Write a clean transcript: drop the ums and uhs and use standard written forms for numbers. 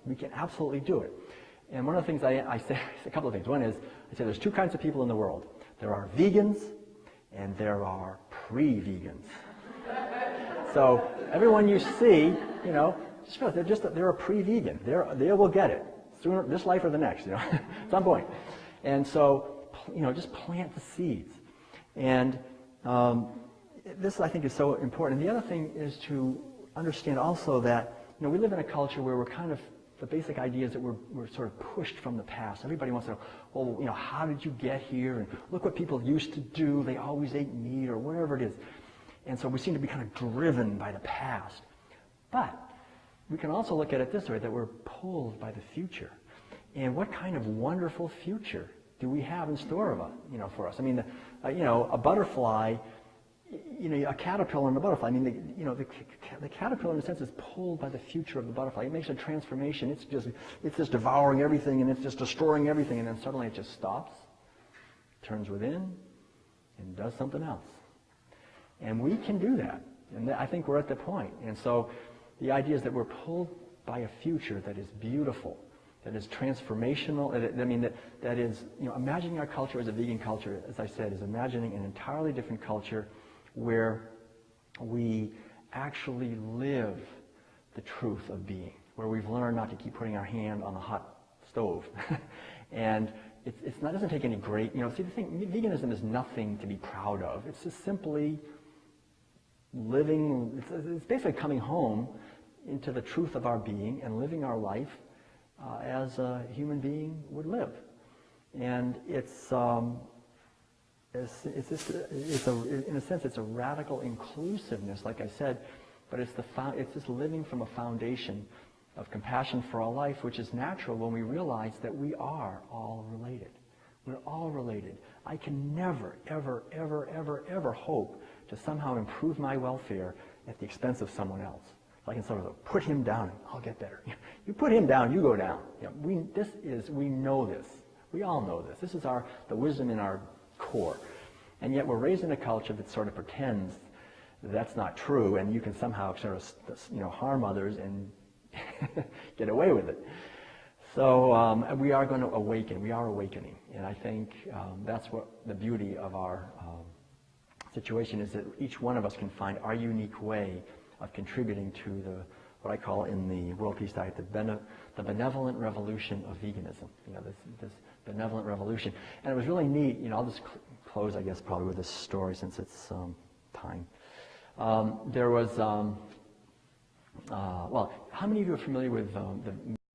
We can absolutely do it. And one of the things I say, a couple of things. One is, I say there's two kinds of people in the world. There are vegans and there are pre-vegans. So everyone you see, just realize they're a pre-vegan. They will get it sooner, this life or the next. At some point. And so, just plant the seeds. And this, I think, is so important. And the other thing is to understand also that we live in a culture where we're kind of, the basic idea is that we're sort of pushed from the past. Everybody wants to know, well, how did you get here? And look what people used to do. They always ate meat or whatever it is. And so we seem to be kind of driven by the past. But we can also look at it this way, that we're pulled by the future. And what kind of wonderful future do we have in store for us? I mean, a butterfly, a caterpillar and a butterfly. I mean, the caterpillar in a sense is pulled by the future of the butterfly. It makes a transformation. It's just devouring everything and it's just destroying everything, and then suddenly it just stops, turns within, and does something else. And we can do that. And I think we're at the point. And so the idea is that we're pulled by a future that is beautiful, that is transformational. That is, imagining our culture as a vegan culture, as I said, is imagining an entirely different culture where we actually live the truth of being, where we've learned not to keep putting our hand on the hot stove. And it doesn't take any great, see the thing, veganism is nothing to be proud of. It's just simply living, it's basically coming home into the truth of our being and living our life as a human being would live. And in a sense, it's a radical inclusiveness, like I said, but it's just living from a foundation of compassion for all life, which is natural when we realize that we are all related. We're all related. I can never, ever, ever, ever, ever hope to somehow improve my welfare at the expense of someone else. I can sort of put him down and I'll get better. You put him down, you go down. We know this. We all know this. This is the wisdom in our core. And yet we're raised in a culture that sort of pretends that's not true, and you can somehow sort of harm others and get away with it. So we are going to awaken. We are awakening. And I think that's what the beauty of our situation is, that each one of us can find our unique way of contributing to what I call in the World Peace Diet, the benevolent revolution of veganism. This benevolent revolution. And it was really neat. I'll just close, I guess, probably with this story since it's time. There was, well, how many of you are familiar with the